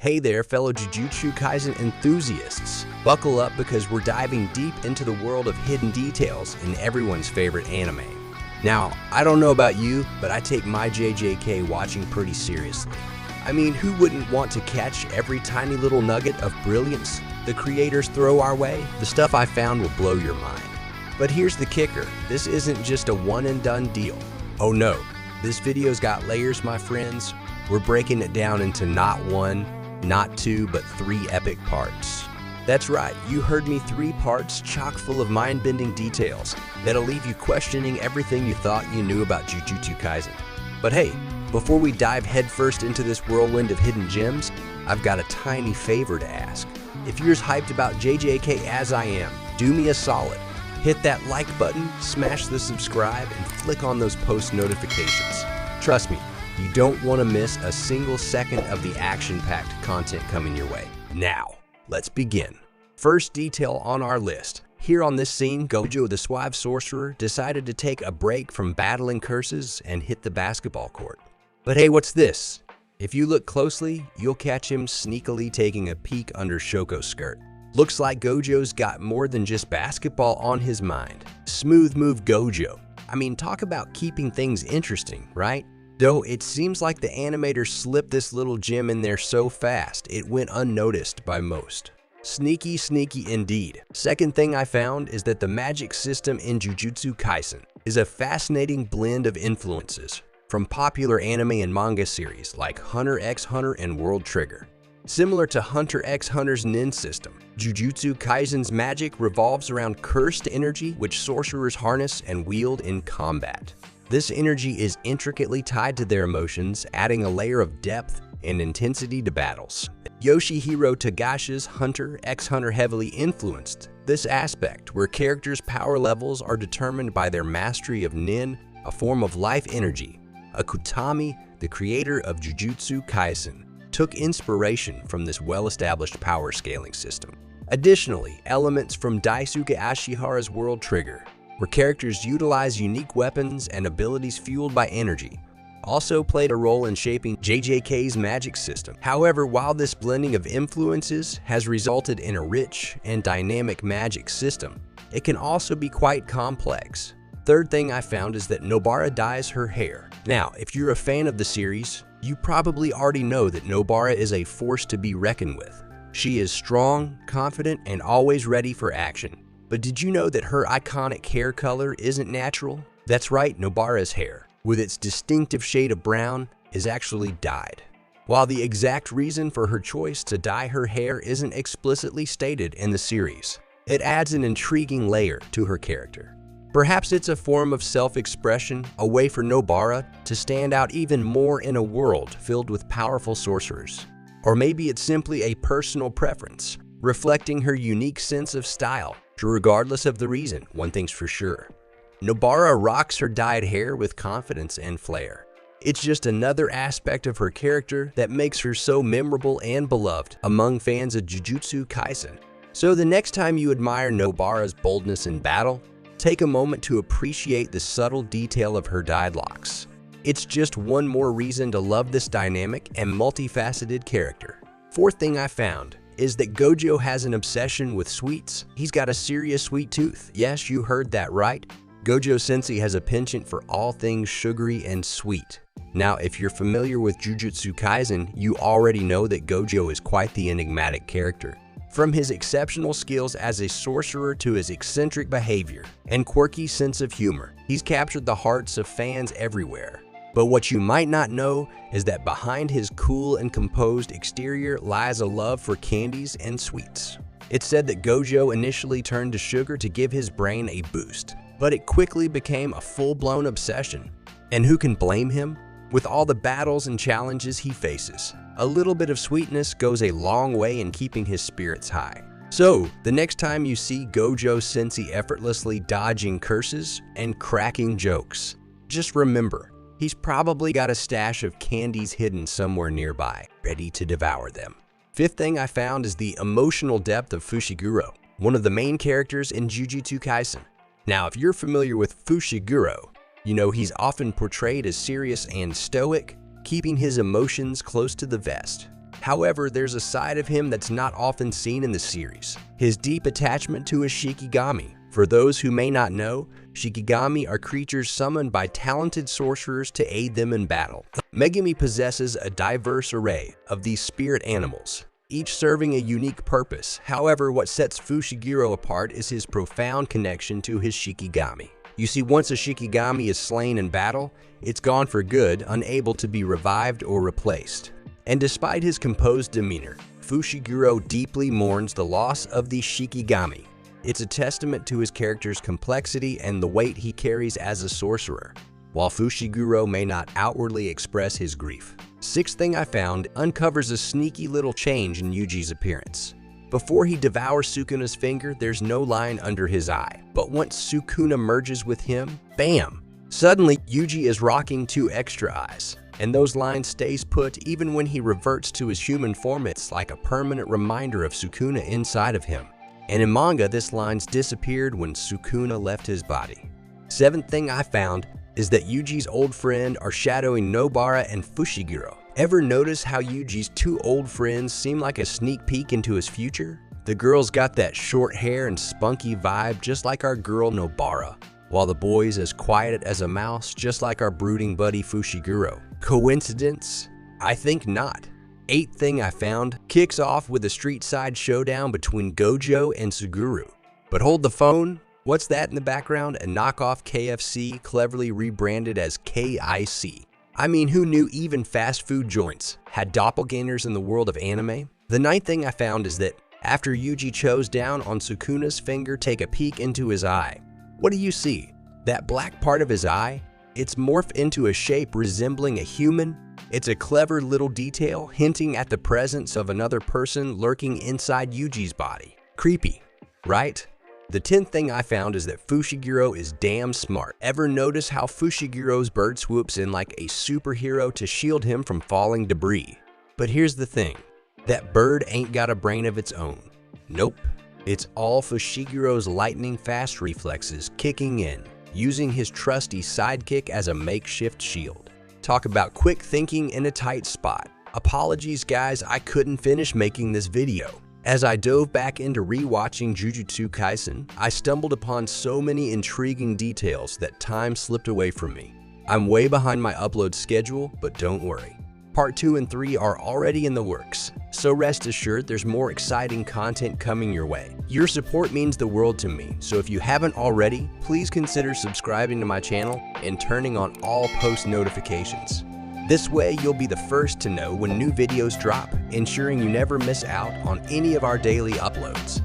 Hey there, fellow Jujutsu Kaisen enthusiasts. Buckle up because we're diving deep into the world of hidden details in everyone's favorite anime. Now, I don't know about you, but I take my JJK watching pretty seriously. I mean, who wouldn't want to catch every tiny little nugget of brilliance the creators throw our way? The stuff I found will blow your mind. But here's the kicker, this isn't just a one and done deal. Oh no, this video's got layers, my friends. We're breaking it down into not one, not two, but 3 epic parts. That's right, you heard me, 3 parts chock full of mind-bending details that'll leave you questioning everything you thought you knew about Jujutsu Kaisen. But hey, before we dive headfirst into this whirlwind of hidden gems, I've got a tiny favor to ask. If you're as hyped about JJK as I am, do me a solid. Hit that like button, smash the subscribe, and flick on those post notifications. Trust me, you don't want to miss a single second of the action-packed content coming your way. Now, let's begin. First detail on our list. Here on this scene, Gojo, the suave sorcerer, decided to take a break from battling curses and hit the basketball court. But hey, what's this? If you look closely, you'll catch him sneakily taking a peek under Shoko's skirt. Looks like Gojo's got more than just basketball on his mind. Smooth move, Gojo. I mean, talk about keeping things interesting, right? Though it seems like the animator slipped this little gem in there so fast, it went unnoticed by most. Sneaky, sneaky indeed. Second thing I found is that the magic system in Jujutsu Kaisen is a fascinating blend of influences from popular anime and manga series like Hunter x Hunter and World Trigger. Similar to Hunter x Hunter's Nin system, Jujutsu Kaisen's magic revolves around cursed energy which sorcerers harness and wield in combat. This energy is intricately tied to their emotions, adding a layer of depth and intensity to battles. Yoshihiro Togashi's Hunter x Hunter heavily influenced this aspect, where characters' power levels are determined by their mastery of Nin, a form of life energy. Akutami, the creator of Jujutsu Kaisen, took inspiration from this well-established power scaling system. Additionally, elements from Daisuke Ashihara's World Trigger, where characters utilize unique weapons and abilities fueled by energy, also played a role in shaping JJK's magic system. However, while this blending of influences has resulted in a rich and dynamic magic system, it can also be quite complex. Third thing I found is that Nobara dyes her hair. Now, if you're a fan of the series, you probably already know that Nobara is a force to be reckoned with. She is strong, confident, and always ready for action. But did you know that her iconic hair color isn't natural? That's right, Nobara's hair, with its distinctive shade of brown, is actually dyed. While the exact reason for her choice to dye her hair isn't explicitly stated in the series, it adds an intriguing layer to her character. Perhaps it's a form of self-expression, a way for Nobara to stand out even more in a world filled with powerful sorcerers. Or maybe it's simply a personal preference, reflecting her unique sense of style. Regardless of the reason, one thing's for sure, Nobara rocks her dyed hair with confidence and flair. It's just another aspect of her character that makes her so memorable and beloved among fans of Jujutsu Kaisen. So the next time you admire Nobara's boldness in battle, take a moment to appreciate the subtle detail of her dyed locks. It's just one more reason to love this dynamic and multifaceted character. Fourth thing I found is that Gojo has an obsession with sweets. He's got a serious sweet tooth. Yes, you heard that right. Gojo Sensei has a penchant for all things sugary and sweet. Now, if you're familiar with Jujutsu Kaisen, you already know that Gojo is quite the enigmatic character. From his exceptional skills as a sorcerer to his eccentric behavior and quirky sense of humor, he's captured the hearts of fans everywhere. But what you might not know is that behind his cool and composed exterior lies a love for candies and sweets. It's said that Gojo initially turned to sugar to give his brain a boost, but it quickly became a full-blown obsession. And who can blame him? With all the battles and challenges he faces, a little bit of sweetness goes a long way in keeping his spirits high. So, the next time you see Gojo Sensei effortlessly dodging curses and cracking jokes, just remember, he's probably got a stash of candies hidden somewhere nearby, ready to devour them. Fifth thing I found is the emotional depth of Fushiguro, one of the main characters in Jujutsu Kaisen. Now, if you're familiar with Fushiguro, you know he's often portrayed as serious and stoic, keeping his emotions close to the vest. However, there's a side of him that's not often seen in the series: his deep attachment to his Shikigami. For those who may not know, Shikigami are creatures summoned by talented sorcerers to aid them in battle. Megumi possesses a diverse array of these spirit animals, each serving a unique purpose. However, what sets Fushiguro apart is his profound connection to his Shikigami. You see, once a Shikigami is slain in battle, it's gone for good, unable to be revived or replaced. And despite his composed demeanor, Fushiguro deeply mourns the loss of the Shikigami. It's a testament to his character's complexity and the weight he carries as a sorcerer, while Fushiguro may not outwardly express his grief. Sixth thing I found uncovers a sneaky little change in Yuji's appearance. Before he devours Sukuna's finger, there's no line under his eye. But once Sukuna merges with him, bam! Suddenly, Yuji is rocking 2 extra eyes. And those lines stays put even when he reverts to his human form. It's like a permanent reminder of Sukuna inside of him. And in manga, this line's disappeared when Sukuna left his body. Seventh thing I found is that Yuji's old friend are shadowing Nobara and Fushiguro. Ever notice how Yuji's 2 old friends seem like a sneak peek into his future? The girl's got that short hair and spunky vibe just like our girl Nobara, while the boy's as quiet as a mouse just like our brooding buddy Fushiguro. Coincidence? I think not. Eighth thing I found kicks off with a street-side showdown between Gojo and Suguru. But hold the phone, what's that in the background? A knockoff KFC cleverly rebranded as KIC. I mean, who knew even fast food joints had doppelgangers in the world of anime? The ninth thing I found is that after Yuji chows down on Sukuna's finger, take a peek into his eye. What do you see? That black part of his eye? It's morphed into a shape resembling a human. It's a clever little detail hinting at the presence of another person lurking inside Yuji's body. Creepy, right? The 10th thing I found is that Fushiguro is damn smart. Ever notice how Fushiguro's bird swoops in like a superhero to shield him from falling debris? But here's the thing, that bird ain't got a brain of its own. Nope, it's all Fushiguro's lightning-fast reflexes kicking in, using his trusty sidekick as a makeshift shield. Talk about quick thinking in a tight spot. Apologies guys, I couldn't finish making this video. As I dove back into rewatching Jujutsu Kaisen, I stumbled upon so many intriguing details that time slipped away from me. I'm way behind my upload schedule, but don't worry. Part 2 and 3 are already in the works, so rest assured there's more exciting content coming your way. Your support means the world to me, so if you haven't already, please consider subscribing to my channel and turning on all post notifications. This way, you'll be the first to know when new videos drop, ensuring you never miss out on any of our daily uploads.